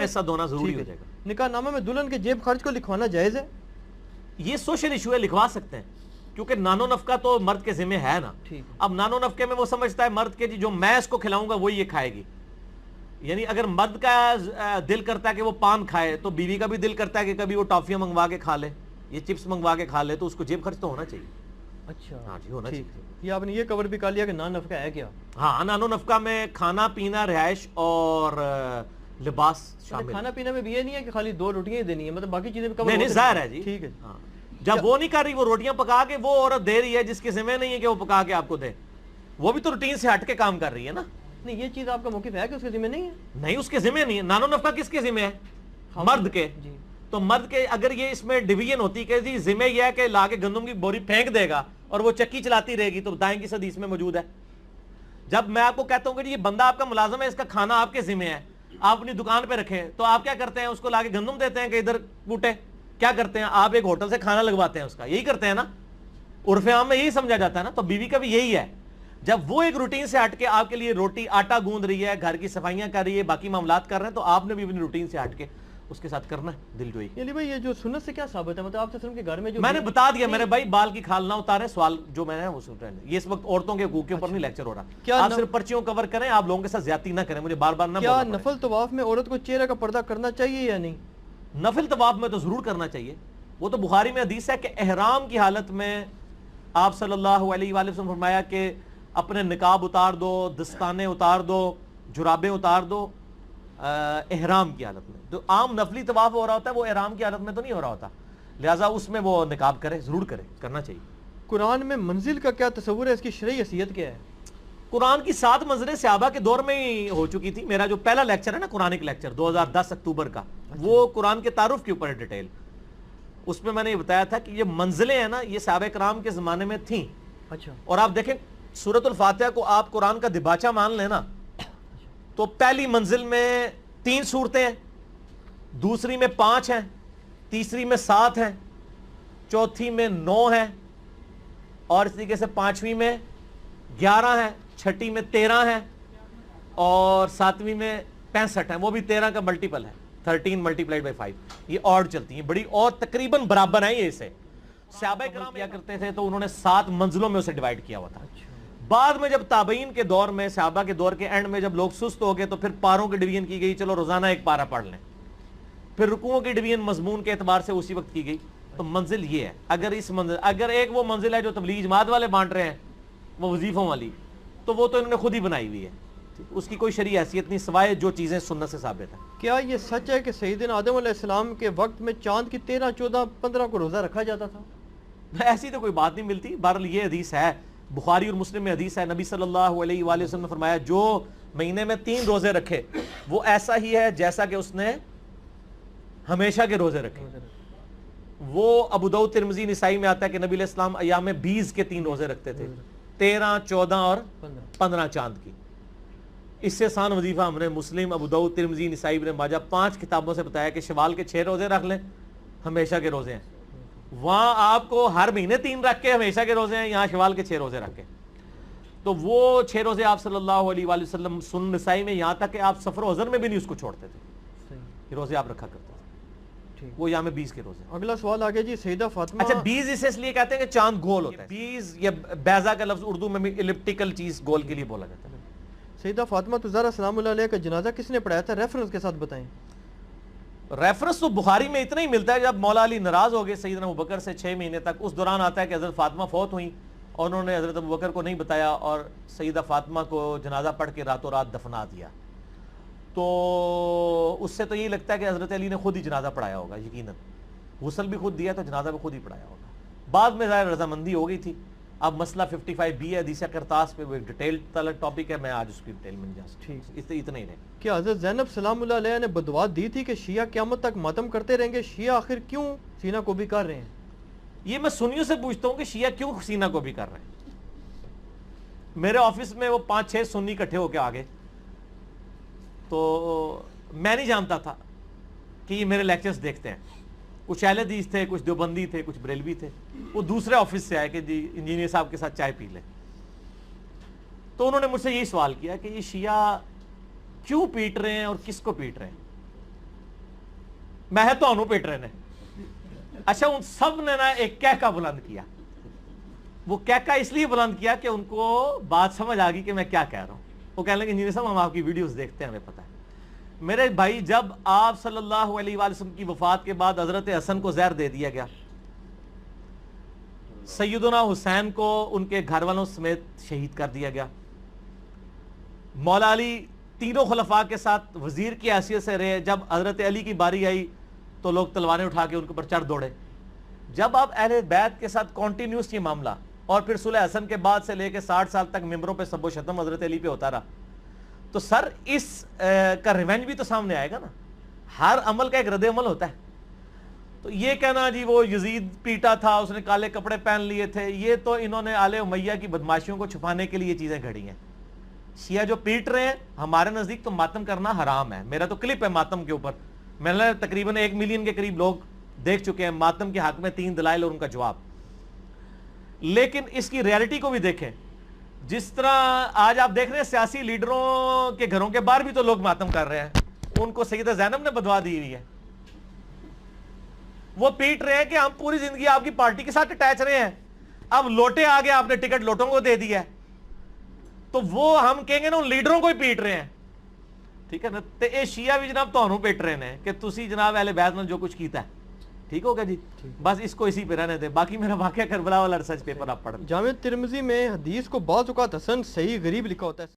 حصہ دھونا ضروری ہو جائے گا. نکاح نامہ میں دلہن کے جیب خرچ کو لکھوانا جائز ہے؟ یہ سوشل ایشو ہے, لکھوا سکتے ہیں, کیونکہ نانو نفقہ تو مرد کے ذمہ ہے نا. اب نانو نفقے میں وہ سمجھتا ہے مرد کے جی جو میں اس کو کھلاؤں گا وہی یہ کھائے گی. یعنی اگر مرد کا دل کرتا ہے کہ وہ پان کھائے تو بیوی کا بھی دل کرتا ہے کہ کبھی وہ ٹافیاں منگوا کے کھا لے, یہ چپس منگوا کے کھا لے, تو اس کو جیب خرچ تو ہونا چاہیے. اچھا ہاں جی, ہونا چاہیے. یہ آپ نے یہ کور بھی کر لیا کہ نان نفقہ ہے کیا؟ ہاں, نانو نفقہ میں کھانا پینا, رہائش اور لباس شامل. کھانا پینا میں بھی یہ نہیں ہے کہ خالی 2 روٹیاں ہی دینی ہے, مطلب باقی چیزیں بھی کور. نہیں ظاہر ہے جی. ٹھیک ہے. جب وہ نہیں کر رہی, وہ روٹیاں پکا کے وہ عورت دے رہی ہے جس کے ذمہ نہیں ہے کہ وہ پکا کے آپ کو دے, وہ بھی تو روٹین سے ہٹ کے کام کر رہی ہے نا. نہیں, یہ چیز آپ کا موقف ہے کہ اس کے ذمہ نہیں ہے؟ نہیں, اس کے ذمہ نہیں ہے. نانو نفقہ کس کے ذمہ ہے؟ مرد کے. تو مرد کے اگر یہ اس میں ڈویژن ہوتی کہ جی ذمہ یہ ہے کہ لا کے گندم کی بوری پھینک دے گا اور وہ چکی چلاتی رہے گی, تو بتائیں کس حدیث میں موجود ہے؟ جب میں آپ کو کہتا ہوں کہ یہ بندہ آپ کا ملازم ہے, اس کا کھانا آپ کے ذمہ ہے, آپ اپنی دکان پہ رکھیں, تو آپ کیا کرتے ہیں؟ اس کو لا کے گندم دیتے ہیں کہ ادھر کوٹے. کیا کرتے ہیں آپ؟ ایک ہوٹل سے کھانا لگواتے ہیں اس کا, یہی کرتے ہیں نا. عرف عام میں یہی سمجھا جاتا ہے نا. تو بیوی کا بھی یہی ہے, جب وہ ایک روٹین سے ہٹ کے آپ کے لیے روٹی آٹا گوندھ رہی ہے, گھر کی صفائیاں کر رہی ہے, باقی معاملات کر رہے ہیں, تو آپ نے بھی اپنی روٹین سے ہٹ کے اس کے ساتھ کرنا ہے دل جوئی. یعنی بھائی یہ جو سنت سے کیا ثابت ہے؟ مطلب آپ سے کے گھر میں جو میں نے بتا دیا میرے بھائی, بال کی کھال نہ اتارے. سوال جو میں نے وہ سن رہے ہیں, یہ اس وقت عورتوں کے حقوق کے اوپر نہیں لیکچر ہو رہا. آپ صرف پرچیوں کور کریں, آپ لوگوں کے ساتھ زیادتی نہ کریں, مجھے بار بار نہ کیا نفل طواف میں عورت کو چہرے کا پردہ کرنا چاہیے یا نہیں؟ نفل طواف میں تو ضرور کرنا چاہیے. وہ تو بخاری میں حدیث ہے کہ احرام کی حالت میں آپ صلی اللہ علیہ وآلہ وسلم فرمایا کہ اپنے نقاب اتار دو, دستانے اتار دو, جرابیں اتار دو احرام کی حالت میں. تو عام نفلی طواف ہو رہا ہوتا ہے, وہ احرام کی حالت میں تو نہیں ہو رہا ہوتا, لہٰذا اس میں وہ نقاب کرے, ضرور کرے, کرنا چاہیے. قرآن میں منزل کا کیا تصور ہے؟ اس کی شرعی حیثیت کیا ہے؟ قرآن کی 7 منزلیں صحابہ کے دور میں ہی ہو چکی تھی. میرا جو پہلا لیکچر ہے نا قرآنک لیکچر 2010 اکتوبر کا, وہ قرآن کے تعارف کے اوپر ہے ڈیٹیل. اس میں نے یہ بتایا تھا کہ یہ منزلیں ہیں نا, یہ صحابہ کرام کے زمانے میں تھیں. اچھا. اور آپ دیکھیں سورۃ الفاتحہ کو آپ قرآن کا دباچہ مان لیں نا, تو پہلی منزل میں 3 سورتیں ہیں, دوسری میں 5 ہیں, تیسری میں 7 ہیں, چوتھی میں 9 ہیں, اور اس طریقے سے 5ویں میں 11 ہیں, 6ٹھی میں 13 ہیں, اور 7ویں میں 65 ہیں. وہ بھی 13 کا ملٹیپل ہے, 13 ملٹیپلائڈ بائی 5. یہ اور چلتی ہیں بڑی, اور تقریباً برابر ہیں. یہ اسے صحابہ کرام کیا کرتے تھے تو انہوں نے 7 منزلوں میں اسے ڈیوائیڈ کیا ہوا تھا. بعد میں جب تابعین کے دور میں, صحابہ کے دور کے اینڈ میں جب لوگ سست ہو گئے, تو پھر پاروں کی ڈویژن کی گئی, چلو روزانہ 1 پارہ پڑھ لیں. پھر رکوعوں کی ڈویژن مضمون کے اعتبار سے اسی وقت کی گئی. تو منزل یہ ہے. اگر ایک وہ منزل ہے جو تبلیغ جماعت والے بانٹ رہے ہیں, وہ وظیفوں والی, تو وہ تو انہوں نے خود ہی بنائی ہوئی ہے, اس کی کوئی شرعی حیثیت نہیں سوائے جو چیزیں سنت سے ثابت ہیں. کیا یہ سچ ہے کہ سیدنا آدم علیہ السلام کے وقت میں چاند کی 13, 14, 15 کو روزہ رکھا جاتا تھا؟ ایسی تو کوئی بات نہیں ملتی. بہرحال یہ حدیث ہے, بخاری اور مسلم میں حدیث ہے, نبی صلی اللہ علیہ وآلہ وسلم نے فرمایا جو مہینے میں 3 روزے رکھے وہ ایسا ہی ہے جیسا کہ اس نے ہمیشہ کے روزے رکھے. وہ ابو داؤد ترمذی نسائی میں آتا ہے کہ نبی علیہ السلام ایام 20 کے 3 روزے رکھتے تھے, 13, 14 اور 15 چاند کی. اس سے آسان وظیفہ ہم نے مسلم, ابو داؤد, ترمذی, نسائی, ابن ماجہ 5 کتابوں سے بتایا کہ شوال کے 6 روزے رکھ لیں, ہمیشہ کے روزے ہیں. وہاں آپ کو ہر مہینے 3 رکھ کے ہمیشہ کے روزے ہیں, یہاں شوال کے 6 روزے رکھ کے. تو وہ 6 روزے آپ صلی اللہ علیہ وآلہ وسلم سنن نسائی میں, یہاں تک کہ آپ سفر و حضر میں بھی نہیں اس کو چھوڑتے تھے, یہ روزے آپ رکھا کرتے تھے. وہ یہاں میں 20 کے روزے. اگلا سوال آگے جی, سیدہ فاطمہ. اچھا 20 اس لیے کہتے ہیں کہ چاند گول ہوتا ہے. 20 یہ بیضا کا لفظ اردو میں بھی الپٹیکل چیز گول کے لیے بولا جاتا ہے. سیدہ فاطمہ زہرا سلام اللہ علیہ کا جنازہ کس نے پڑھایا تھا؟ ریفرنس کے ساتھ بتائیں. ریفرنس تو بخاری میں اتنا ہی ملتا ہے, جب مولا علی ناراض ہو گئے سیدنا ابوبکر سے 6 مہینے تک, اس دوران آتا ہے کہ حضرت فاطمہ فوت ہوئیں اور انہوں نے حضرت ابوبکر کو نہیں بتایا اور سیدہ فاطمہ کو جنازہ پڑھ کے راتوں رات دفنا دیا. تو اس سے تو یہی لگتا ہے کہ حضرت علی نے خود ہی جنازہ پڑھایا ہوگا یقیناً, غسل بھی خود دیا تو جنازہ بھی خود ہی پڑھایا ہوگا. بعد میں ظاہر رضامندی ہو گئی تھی. اب مسئلہ 55B ہے حدیث کرتاس پہ, وہ ایک ڈیٹیل تلک ٹاپک ہے, میں آج اس کی ڈیٹیل میں نہیں جا سکتا, اتنا ہی رہے. کیا حضرت زینب سلام اللہ علیہ نے بدعا دی تھی کہ شیعہ قیامت تک ماتم کرتے رہیں گے, شیعہ آخر کیوں سینہ کو بھی کر رہے ہیں؟ یہ میں سنیوں سے پوچھتا ہوں کہ شیعہ کیوں سینہ کو بھی کر رہے ہیں. میرے آفس میں وہ 5-6 سنی اکٹھے ہو کے آگے, تو میں نہیں جانتا تھا کہ یہ میرے لیکچرز دیکھتے ہیں. کچھ اہل حدیث تھے, کچھ دیوبندی تھے, کچھ بریلوی تھے. وہ دوسرے آفس سے آئے کہ جی انجینئر صاحب کے ساتھ چائے پی لیں. تو انہوں نے مجھ سے یہی سوال کیا کہ یہ شیعہ کیوں پیٹ رہے ہیں اور کس کو پیٹ رہے ہیں. میں ہے تو پیٹ رہے نے. اچھا ان سب نے نا ایک کہکا بلند کیا. وہ کہکا اس لیے بلند کیا کہ ان کو بات سمجھ آ گئی کہ میں کیا کہہ رہا ہوں. وہ کہنے لگے انجینئر صاحب ہم آپ کی ویڈیوز دیکھتے ہیں ہمیں پتہ ہے. میرے بھائی جب آپ صلی اللہ علیہ وآلہ وسلم کی وفات کے بعد حضرت حسن کو زہر دے دیا گیا, سیدنا حسین کو ان کے گھر والوں سمیت شہید کر دیا گیا, مولا علی تینوں خلفاء کے ساتھ وزیر کی حیثیت سے رہے, جب حضرت علی کی باری آئی تو لوگ تلواریں اٹھا کے ان کے اوپر چڑھ دوڑے. جب آپ اہل بیت کے ساتھ کنٹینیوس یہ معاملہ اور پھر صلح حسن کے بعد سے لے کے 60 سال تک ممبروں پہ سب و شتم حضرت علی پہ ہوتا رہا, تو سر اس کا ریونج بھی تو سامنے آئے گا نا. ہر عمل کا ایک رد عمل ہوتا ہے. تو یہ کہنا جی وہ یزید پیٹا تھا, اس نے کالے کپڑے پہن لیے تھے, یہ تو انہوں نے آل امیہ کی بدماشیوں کو چھپانے کے لیے یہ چیزیں گھڑی ہیں. شیعہ جو پیٹ رہے ہیں ہمارے نزدیک تو ماتم کرنا حرام ہے. میرا تو کلپ ہے ماتم کے اوپر, میں نے تقریباً 1 ملین کے قریب لوگ دیکھ چکے ہیں. ماتم کے حق میں 3 دلائل اور ان کا جواب. لیکن اس کی ریالٹی کو بھی دیکھیں. جس طرح آج آپ دیکھ رہے ہیں سیاسی لیڈروں کے گھروں کے باہر بھی تو لوگ ماتم کر رہے ہیں. ان کو سیدہ زینب نے بدوا دی ہوئی ہے. وہ پیٹ رہے ہیں کہ ہم پوری زندگی آپ کی پارٹی کے ساتھ اٹیچ رہے ہیں, اب لوٹے آ گیا, آپ نے ٹکٹ لوٹوں کو دے دیا, تو وہ ہم کہیں گے نا ان لیڈروں کو ہی پیٹ رہے ہیں. ٹھیک ہے نا. تو یہ شیعہ بھی جناب تہنوں پیٹ رہے ہیں کہ تسی جناب اہل بیت نے جو کچھ کیتا ہے. ٹھیک ہوگا جی, بس اس کو اسی پہ رہنے دیں. باقی میرا واقعہ کربلا والا ریسرچ پیپر آپ پڑھ. جامع ترمذی میں حدیث کو بعض اوقات حسن صحیح غریب لکھا ہوتا ہے.